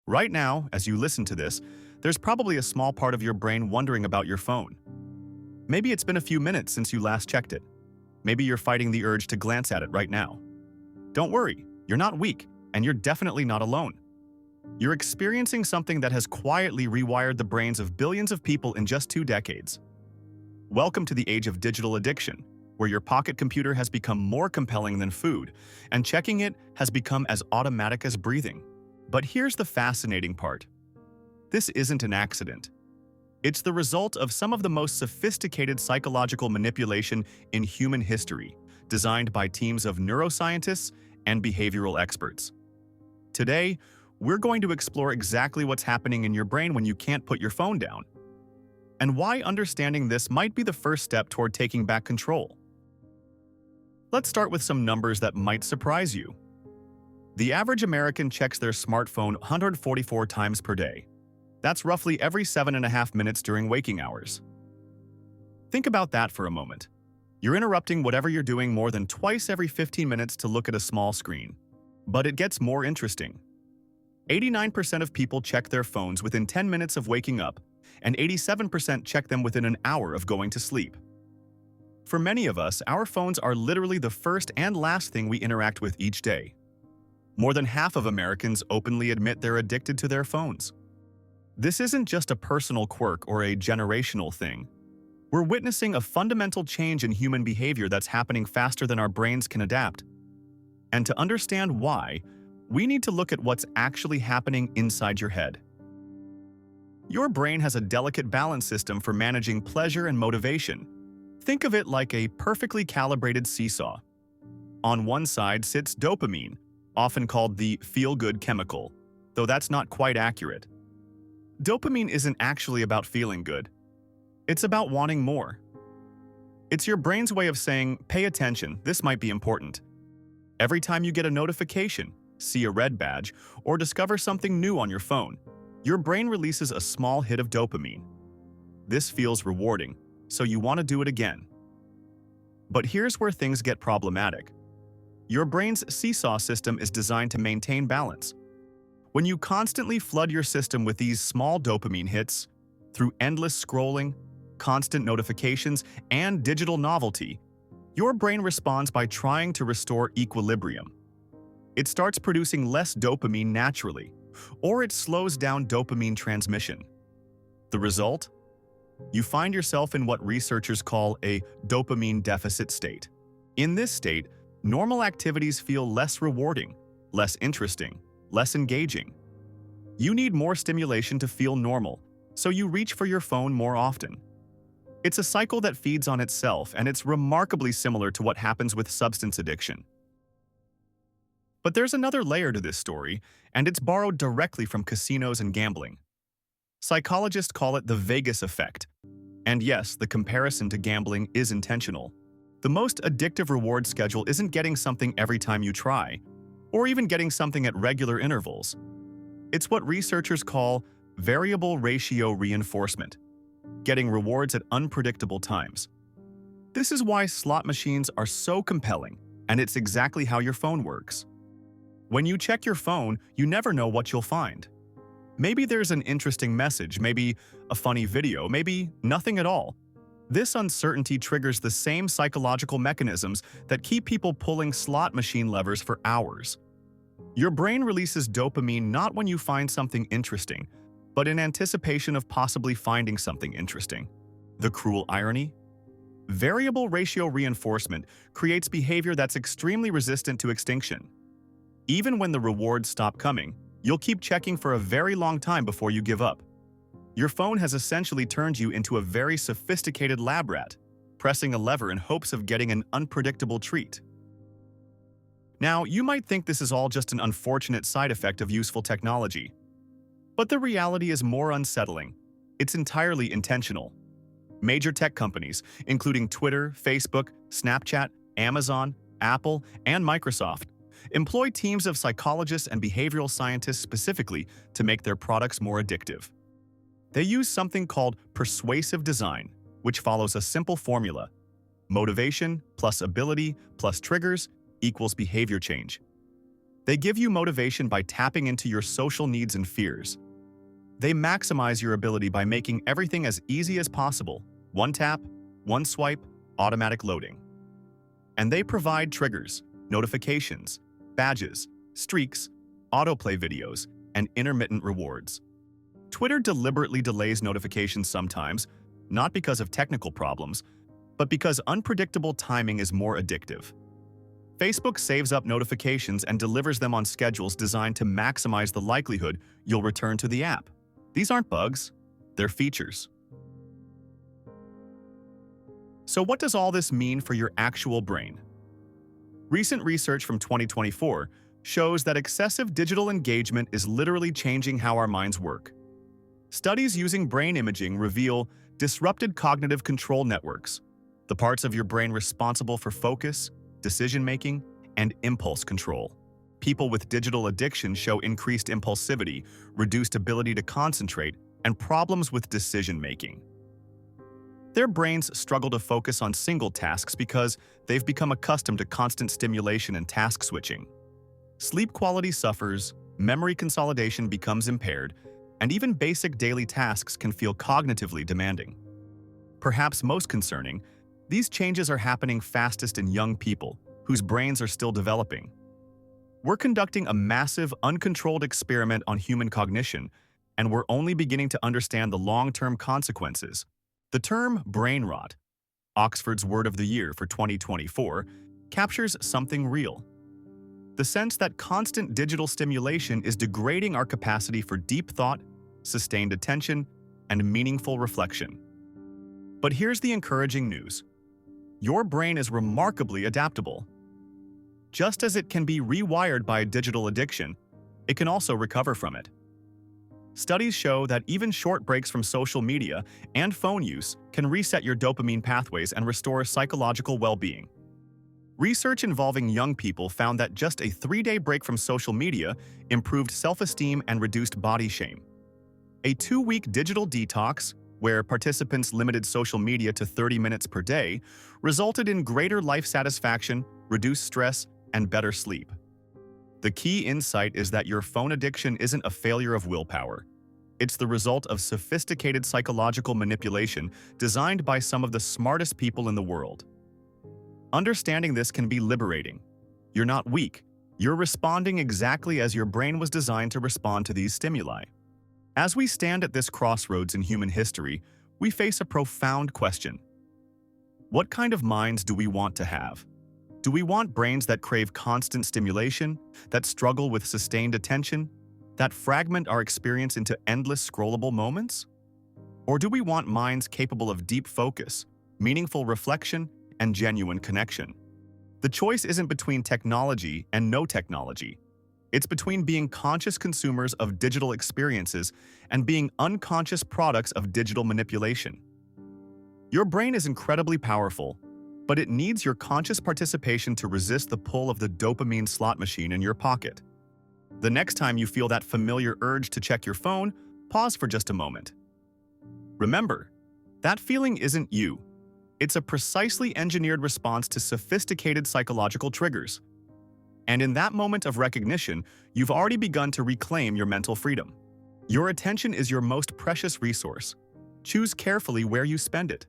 Right now, as you listen to this, there's probably a small part of your brain wondering about your phone. Maybe it's been a few minutes since you last checked it. Maybe you're fighting the urge to glance at it right now. Don't worry, you're not weak, and you're definitely not alone. You're experiencing something that has quietly rewired the brains of billions of people in just 2 decades. Welcome to the age of digital addiction, where your pocket computer has become more compelling than food, and checking it has become as automatic as breathing. But here's the fascinating part. This isn't an accident. It's the result of some of the most sophisticated psychological manipulation in human history, designed by teams of neuroscientists and behavioral experts. Today, we're going to explore exactly what's happening in your brain when you can't put your phone down, and why understanding this might be the first step toward taking back control. Let's start with some numbers that might surprise you. The average American checks their smartphone 144 times per day. That's roughly every 7.5 minutes during waking hours. Think about that for a moment. You're interrupting whatever you're doing more than twice every 15 minutes to look at a small screen. But it gets more interesting. 89% of people check their phones within 10 minutes of waking up, and 87% check them within an hour of going to sleep. For many of us, our phones are literally the first and last thing we interact with each day. More than half of Americans openly admit they're addicted to their phones. This isn't just a personal quirk or a generational thing. We're witnessing a fundamental change in human behavior that's happening faster than our brains can adapt. And to understand why, we need to look at what's actually happening inside your head. Your brain has a delicate balance system for managing pleasure and motivation. Think of it like a perfectly calibrated seesaw. On one side sits dopamine, often called the feel-good chemical, though that's not quite accurate. Dopamine isn't actually about feeling good. It's about wanting more. It's your brain's way of saying, pay attention, this might be important. Every time you get a notification, see a red badge, or discover something new on your phone, your brain releases a small hit of dopamine. This feels rewarding, so you want to do it again. But here's where things get problematic. Your brain's seesaw system is designed to maintain balance. When you constantly flood your system with these small dopamine hits, through endless scrolling, constant notifications, and digital novelty, your brain responds by trying to restore equilibrium. It starts producing less dopamine naturally, or it slows down dopamine transmission. The result? You find yourself in what researchers call a dopamine deficit state. In this state, normal activities feel less rewarding, less interesting, less engaging. You need more stimulation to feel normal, so you reach for your phone more often. It's a cycle that feeds on itself, and it's remarkably similar to what happens with substance addiction. But there's another layer to this story, and it's borrowed directly from casinos and gambling. Psychologists call it the Vegas effect. And yes, the comparison to gambling is intentional. The most addictive reward schedule isn't getting something every time you try, or even getting something at regular intervals. It's what researchers call variable ratio reinforcement, getting rewards at unpredictable times. This is why slot machines are so compelling, and it's exactly how your phone works. When you check your phone, you never know what you'll find. Maybe there's an interesting message, maybe a funny video, maybe nothing at all. This uncertainty triggers the same psychological mechanisms that keep people pulling slot machine levers for hours. Your brain releases dopamine not when you find something interesting, but in anticipation of possibly finding something interesting. The cruel irony? Variable ratio reinforcement creates behavior that's extremely resistant to extinction. Even when the rewards stop coming, you'll keep checking for a very long time before you give up. Your phone has essentially turned you into a very sophisticated lab rat, pressing a lever in hopes of getting an unpredictable treat. Now, you might think this is all just an unfortunate side effect of useful technology. But the reality is more unsettling. It's entirely intentional. Major tech companies, including Twitter, Facebook, Snapchat, Amazon, Apple, and Microsoft, employ teams of psychologists and behavioral scientists specifically to make their products more addictive. They use something called persuasive design, which follows a simple formula: motivation plus ability plus triggers equals behavior change. They give you motivation by tapping into your social needs and fears. They maximize your ability by making everything as easy as possible. One tap, one swipe, automatic loading. And they provide triggers, notifications, badges, streaks, autoplay videos, and intermittent rewards. Twitter deliberately delays notifications sometimes, not because of technical problems, but because unpredictable timing is more addictive. Facebook saves up notifications and delivers them on schedules designed to maximize the likelihood you'll return to the app. These aren't bugs, they're features. So what does all this mean for your actual brain? Recent research from 2024 shows that excessive digital engagement is literally changing how our minds work. Studies using brain imaging reveal disrupted cognitive control networks, the parts of your brain responsible for focus, decision-making, and impulse control. People with digital addiction show increased impulsivity, reduced ability to concentrate, and problems with decision-making. Their brains struggle to focus on single tasks because they've become accustomed to constant stimulation and task switching. Sleep quality suffers, memory consolidation becomes impaired, and even basic daily tasks can feel cognitively demanding. Perhaps most concerning, these changes are happening fastest in young people, whose brains are still developing. We're conducting a massive, uncontrolled experiment on human cognition, and we're only beginning to understand the long-term consequences. The term brain rot, Oxford's Word of the Year for 2024, captures something real. The sense that constant digital stimulation is degrading our capacity for deep thought, sustained attention, and meaningful reflection. But here's the encouraging news. Your brain is remarkably adaptable. Just as it can be rewired by digital addiction, it can also recover from it. Studies show that even short breaks from social media and phone use can reset your dopamine pathways and restore psychological well-being. Research involving young people found that just a 3-day break from social media improved self-esteem and reduced body shame. A 2-week digital detox, where participants limited social media to 30 minutes per day, resulted in greater life satisfaction, reduced stress, and better sleep. The key insight is that your phone addiction isn't a failure of willpower. It's the result of sophisticated psychological manipulation designed by some of the smartest people in the world. Understanding this can be liberating. You're not weak. You're responding exactly as your brain was designed to respond to these stimuli. As we stand at this crossroads in human history, we face a profound question. What kind of minds do we want to have? Do we want brains that crave constant stimulation, that struggle with sustained attention, that fragment our experience into endless scrollable moments? Or do we want minds capable of deep focus, meaningful reflection, and genuine connection? The choice isn't between technology and no technology. It's between being conscious consumers of digital experiences and being unconscious products of digital manipulation. Your brain is incredibly powerful, but it needs your conscious participation to resist the pull of the dopamine slot machine in your pocket. The next time you feel that familiar urge to check your phone, pause for just a moment. Remember, that feeling isn't you. It's a precisely engineered response to sophisticated psychological triggers. And in that moment of recognition, you've already begun to reclaim your mental freedom. Your attention is your most precious resource. Choose carefully where you spend it.